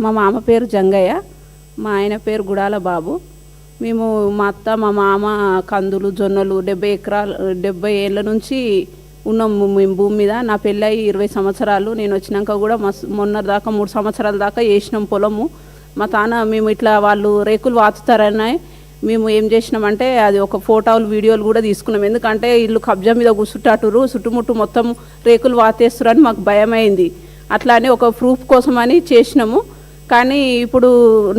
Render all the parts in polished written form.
మా మామ పేరు జంగయ్య, మా ఆయన పేరు గుడాల బాబు. మేము మా అత్త మా మామ కందులు జొన్నలు 70 ఏళ్ళ నుంచి ఉన్నాము మేము భూమి మీద. నా పెళ్ళయి 20 సంవత్సరాలు. నేను వచ్చినాక కూడా మొన్న దాకా 3 సంవత్సరాల దాకా వేసినాం పొలము. మా తాన మేము ఇట్లా వాళ్ళు రేకులు వాతుతారని మేము ఏం చేసినామంటే అది ఒక ఫోటోలు వీడియోలు కూడా తీసుకున్నాం. ఎందుకంటే ఇల్లు కబ్జా మీద కూర్చుంటాటురు, చుట్టుముట్టు మొత్తం రేకులు వాతేస్తురని మాకు భయమైంది. అట్లా అని ఒక ప్రూఫ్ కోసమని చేసినాము. కానీ ఇప్పుడు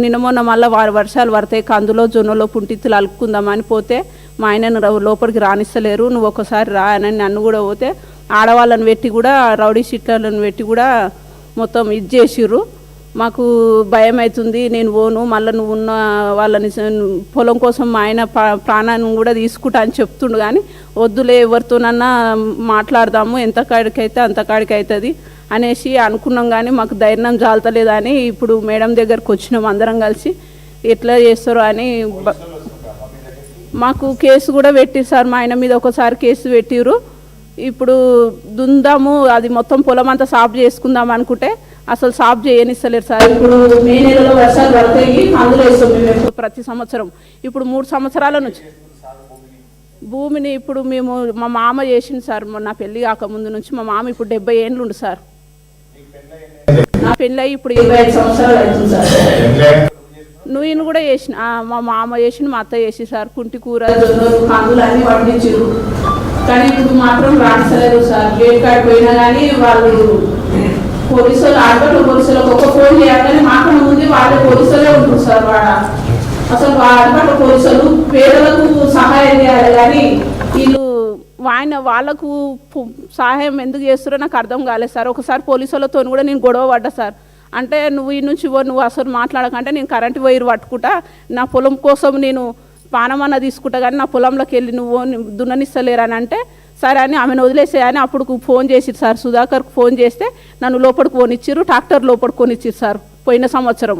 నిన్న మొన్న మళ్ళీ వర్షాలు పడతాయి, కందులో జొన్నలో పుంటిత్తులు అలుక్కుందామని పోతే మా ఆయనను లోపలికి రానిస్తలేరు. నువ్వు ఒకసారి రా అని నన్ను కూడా పోతే ఆడవాళ్ళని పెట్టి కూడా రౌడీ షీట్లను పెట్టి కూడా మొత్తం ఇది చేసిర్రు. మాకు భయం అవుతుంది, నేను పోను, మళ్ళీ నువ్వు ఉన్న వాళ్ళని పొలం కోసం మా ఆయన ప్రాణాన్ని కూడా తీసుకుంటా అని చెప్తుండు. కానీ వద్దులే, ఎవరితోనన్నా మాట్లాడదాము, ఎంత కాడికైతే అంత కాడికి అవుతుంది అనేసి అనుకున్నాం. కానీ మాకు ధైర్యం జాలతలేదని ఇప్పుడు మేడం దగ్గరకు వచ్చినాం అందరం కలిసి. ఎట్లా చేస్తారో అని మాకు కేసు కూడా పెట్టిరు సార్. మా ఆయన మీద ఒకసారి కేసు పెట్టిరు. ఇప్పుడు దుందాము, అది మొత్తం పొలం అంతా సాఫ్ చేసుకుందాం అనుకుంటే అసలు సాఫ్ చేయనిస్తలేరు సార్. ఇప్పుడు మే నెలలో వర్షాలు పడతాయి, అందులో వేస్తాం మేము ప్రతి సంవత్సరం. ఇప్పుడు 3 సంవత్సరాల నుంచి భూమిని ఇప్పుడు మేము మా మామ చేసింది సార్. నా పెళ్ళి కాకముందు నుంచి మా మామ ఇప్పుడు 70 ఏళ్ళు ఉండు సార్. నా పెళ్ళి అయ్యి ఇప్పుడు 25 సంవత్సరాలు అవుతుంది సార్. నువ్వు కూడా చేసిన, మా మామ చేసిన, మా అత్త చేసి సార్. కుంటి కూర జొన్నలు కందులు అన్నీ పండించారు. కానీ ఇప్పుడు మాత్రం రాణిస్తలేరు సార్. గేట్ కాడికి పోయినా కానీ వాళ్ళు పోలీసులు ఆడపట్ల పోలీసులకు ఒక ఫోన్ చేయాలని మాకన్నా ముందు వాళ్ళే పోలీసులే ఉంటుంది సార్. అసలు ఆడపట్ల పోలీసులు పేదలకు సహాయం చేయాలి కానీ వీళ్ళు వాళ్ళకు సహాయం ఎందుకు చేస్తారో నాకు అర్థం కాలేదు సార్. ఒకసారి పోలీసులతో కూడా నేను గొడవ పడ్డా సార్. అంటే నువ్వు ఈ నుంచి నువ్వు అసలు మాట్లాడకంటే నేను కరెంటు వైరు పట్టుకుంటా, నా పొలం కోసం నేను పానమన్న తీసుకుంటా, కానీ నా పొలంలోకి వెళ్ళి నువ్వు దున్ననిస్తలేరని అంటే సరే అని ఆమెను వదిలేసేయని అప్పుడు ఫోన్ చేసిరు సార్. సుధాకర్కు ఫోన్ చేస్తే నన్ను లోపలికి పోనిచ్చిర్రు, ట్రాక్టర్ లోపలికి కొనిచ్చిరు సార్ పోయిన సంవత్సరం.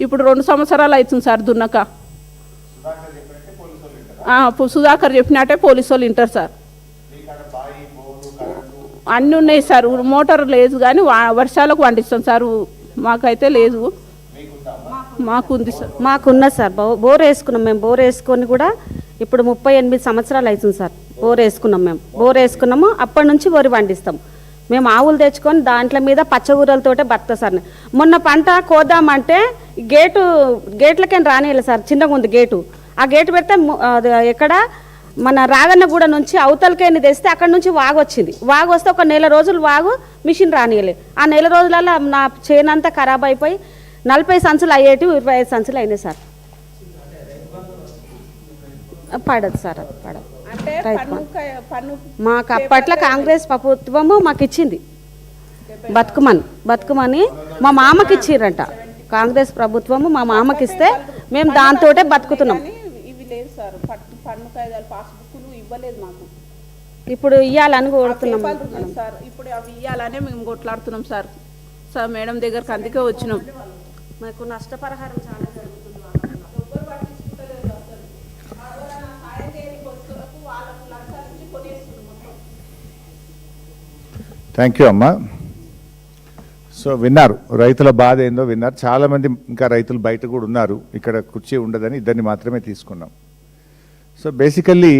ఇప్పుడు 2 సంవత్సరాలు అవుతుంది సార్ దున్నక. సుధాకర్ చెప్పినట్టే పోలీసు వాళ్ళు వింటారు సార్. అన్నీ ఉన్నాయి సార్. మోటార్ లేదు కానీ వర్షాలకు పండిస్తాం సార్. మాకైతే లేదు, మాకుంది సార్. మాకున్నది సార్. బోర్ వేసుకున్నాం మేము. బోర్ వేసుకొని కూడా ఇప్పుడు 38 సంవత్సరాలు అవుతుంది సార్. బోర్ వేసుకున్నాం మేము. బోర్ వేసుకున్నాము, అప్పటి నుంచి వరి పండిస్తాం మేము. ఆవులు తెచ్చుకొని దాంట్లో మీద పచ్చగూరలతోటే బతుకుతా సార్. మొన్న పంట కోద్దామంటే గేట్లకేం రానియలేదు సార్. చిన్నగా ఉంది గేటు. ఆ గేటు పెడితే ఎక్కడ మన రాగన్నగూడ నుంచి అవతలకేని తెస్తే అక్కడ నుంచి వాగు వచ్చింది. వాగు వస్తే ఒక 1 నెల రోజులు వాగు మిషన్ రానియలే. ఆ 1 నెల రోజులలో నా చేనంతా ఖరాబ్ అయిపోయి 40 సంచులు అయ్యేటి 25 సంచులు అయినాయి సార్. పడదు సార్, అది పడదు. మాకు అప్పట్లో కాంగ్రెస్ ప్రభుత్వము మాకు ఇచ్చింది బతుకుమని మా మామకి ఇచ్చిర్రంట. కాంగ్రెస్ ప్రభుత్వము మా మామకి ఇస్తే మేము దాంతోటే బతుకుతున్నాం. ఇప్పుడు ఇయ్యాలని కొడుతున్నాం సార్. ఇప్పుడు అవి ఇయ్యాలనే మేము కొట్లాడుతున్నాం సార్. సార్ మేడం దగ్గరకు అందుకే వచ్చినాం. మాకు నష్టపరిహారం చాలా జరుగుతుంది. థ్యాంక్ యూ అమ్మా. సో విన్నారు, రైతుల బాధ ఏందో విన్నారు. చాలామంది ఇంకా రైతులు బయట కూడా ఉన్నారు. ఇక్కడ కుర్చీ ఉండదని ఇద్దరిని మాత్రమే తీసుకున్నాం. సో బేసికల్లీ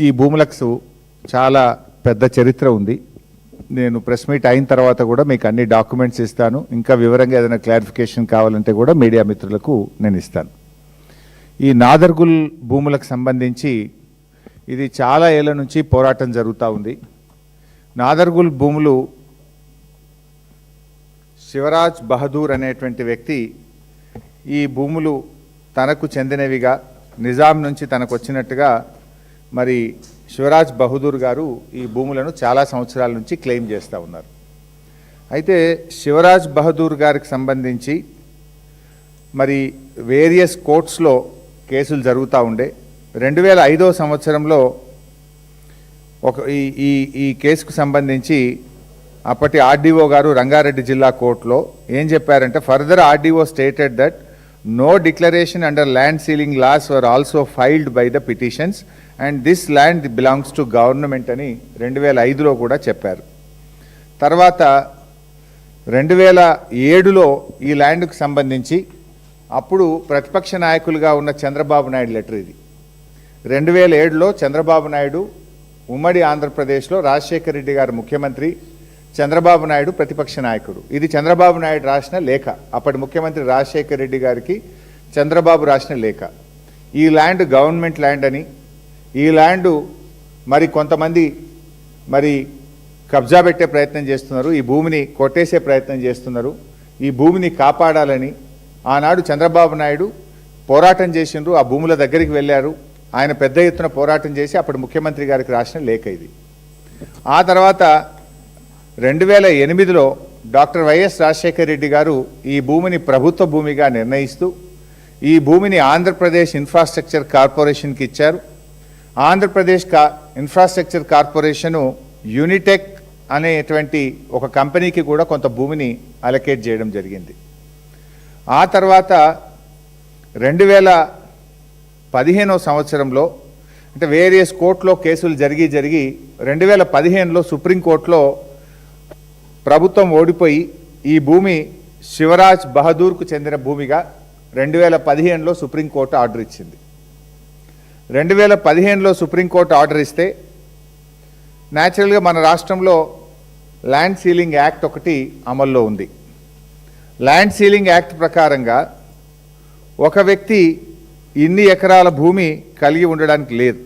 ఈ భూములకు చాలా పెద్ద చరిత్ర ఉంది. నేను ప్రెస్ మీట్ అయిన తర్వాత కూడా మీకు అన్ని డాక్యుమెంట్స్ ఇస్తాను. ఇంకా వివరంగా ఏదైనా క్లారిఫికేషన్ కావాలంటే కూడా మీడియా మిత్రులకు నేను ఇస్తాను. ఈ నాదర్గుల్ భూములకు సంబంధించి ఇది చాలా ఏళ్ళ నుంచి పోరాటం జరుగుతూ ఉంది. నాదర్గుల్ భూములు శివరాజ్ బహదూర్ అనేటువంటి వ్యక్తి ఈ భూములు తనకు చెందినవిగా నిజాం నుంచి తనకు వచ్చినట్టుగా మరి శివరాజ్ బహదూర్ గారు ఈ భూములను చాలా సంవత్సరాల నుంచి క్లెయిమ్ చేస్తూ ఉన్నారు. అయితే శివరాజ్ బహదూర్ గారికి సంబంధించి మరి వేరియస్ కోర్ట్స్లో కేసులు జరుగుతూ ఉండే. 2005వ సంవత్సరంలో ఈ కేసుకు సంబంధించి అప్పటి ఆర్డీఓ గారు రంగారెడ్డి జిల్లా కోర్టులో ఏం చెప్పారంటే, further RDO stated that no declaration under land ceiling laws were also filed by the petitions and this land belongs to government అని 2005లో కూడా చెప్పారు. తర్వాత 2007లో ఈ ల్యాండ్కు సంబంధించి అప్పుడు ప్రతిపక్ష నాయకులుగా ఉన్న చంద్రబాబు నాయుడు లెటర్ ఇది. 2007లో చంద్రబాబు నాయుడు ఉమ్మడి ఆంధ్రప్రదేశ్లో రాజశేఖర రెడ్డి గారు ముఖ్యమంత్రి, చంద్రబాబు నాయుడు ప్రతిపక్ష నాయకుడు. ఇది చంద్రబాబు నాయుడు రాసిన లేఖ, అప్పటి ముఖ్యమంత్రి రాజశేఖర రెడ్డి గారికి చంద్రబాబు రాసిన లేఖ. ఈ ల్యాండ్ గవర్నమెంట్ ల్యాండ్ అని, ఈ ల్యాండ్ మరి కొంతమంది మరి కబ్జా పెట్టే ప్రయత్నం చేస్తున్నారు, ఈ భూమిని కొట్టేసే ప్రయత్నం చేస్తున్నారు, ఈ భూమిని కాపాడాలని ఆనాడు చంద్రబాబు నాయుడు పోరాటం చేసిండ్రు. ఆ భూముల దగ్గరికి వెళ్ళారు, ఆయన పెద్ద ఎత్తున పోరాటం చేసి అప్పుడు ముఖ్యమంత్రి గారికి రాసిన లేఖ ఇది. ఆ తర్వాత 2008లో డాక్టర్ వైఎస్ రాజశేఖర రెడ్డి గారు ఈ భూమిని ప్రభుత్వ భూమిగా నిర్ణయిస్తూ ఈ భూమిని ఆంధ్రప్రదేశ్ ఇన్ఫ్రాస్ట్రక్చర్ కార్పొరేషన్కి ఇచ్చారు. ఆంధ్రప్రదేశ్ ఇన్ఫ్రాస్ట్రక్చర్ కార్పొరేషను యూనిటెక్ అనేటువంటి ఒక కంపెనీకి కూడా కొంత భూమిని అలొకేట్ చేయడం జరిగింది. ఆ తర్వాత 2015వ సంవత్సరంలో అంటే వేరియస్ కోర్టులో కేసులు జరిగి 2015లో సుప్రీంకోర్టులో ప్రభుత్వం ఓడిపోయి ఈ భూమి శివరాజ్ బహదూర్కు చెందిన భూమిగా 2015లో సుప్రీంకోర్టు ఆర్డర్ ఇచ్చింది. 2015లో సుప్రీంకోర్టు ఆర్డర్ ఇస్తే న్యాచురల్గా మన రాష్ట్రంలో ల్యాండ్ సీలింగ్ యాక్ట్ ఒకటి అమల్లో ఉంది. ల్యాండ్ సీలింగ్ యాక్ట్ ప్రకారంగా ఒక వ్యక్తి ఇన్ని ఎకరాల భూమి కలిగి ఉండడానికి లేదు.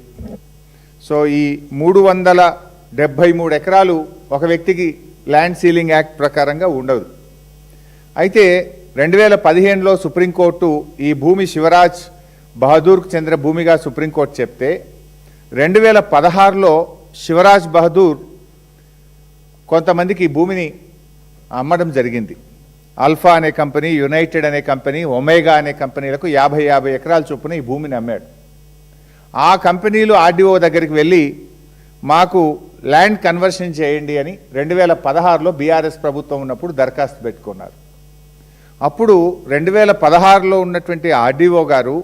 సో ఈ 373 ఎకరాలు ఒక వ్యక్తికి ల్యాండ్ సీలింగ్ యాక్ట్ ప్రకారంగా ఉండదు. అయితే 2015లో సుప్రీంకోర్టు ఈ భూమి శివరాజ్ బహదూర్కు చెందిన భూమిగా సుప్రీంకోర్టు చెప్తే 2016లో శివరాజ్ బహదూర్ కొంతమందికి ఈ భూమిని అమ్మడం జరిగింది. ఆల్ఫా అనే కంపెనీ, యునైటెడ్ అనే కంపెనీ, ఒమేగా అనే కంపెనీలకు 50 ఎకరాల చొప్పున ఈ భూమిని అమ్మాడు. ఆ కంపెనీలు ఆర్డీఓ దగ్గరికి వెళ్ళి మాకు ల్యాండ్ కన్వర్షన్ చేయండి అని 2016లో బీఆర్ఎస్ ప్రభుత్వం ఉన్నప్పుడు దరఖాస్తు పెట్టుకున్నారు. అప్పుడు 2016లో ఉన్నటువంటి ఆర్డీఓ గారు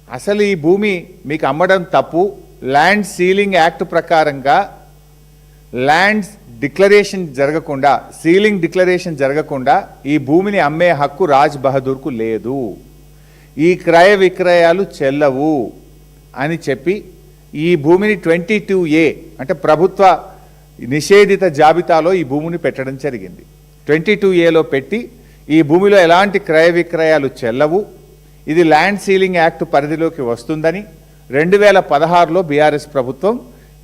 అసలు ఈ భూమి మీకు అమ్మడం తప్పు, ల్యాండ్ సీలింగ్ యాక్ట్ ప్రకారంగా ల్యాండ్స్ డిక్లరేషన్ జరగకుండా, సీలింగ్ డిక్లరేషన్ జరగకుండా ఈ భూమిని అమ్మే హక్కు రాజ్ బహదూర్కు లేదు, ఈ క్రయ విక్రయాలు చెల్లవు అని చెప్పి ఈ భూమిని 22A అంటే ప్రభుత్వ నిషేధిత జాబితాలో ఈ భూమిని పెట్టడం జరిగింది. 22Aలో పెట్టి ఈ భూమిలో ఎలాంటి క్రయ విక్రయాలు చెల్లవు, ఇది ల్యాండ్ సీలింగ్ యాక్ట్ పరిధిలోకి వస్తుందని 2016లో బీఆర్ఎస్ ప్రభుత్వం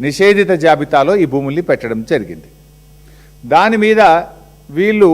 నిషేధిత జాబితాలో ఈ భూముల్ని పెట్టడం జరిగింది. దాని మీద వీళ్ళు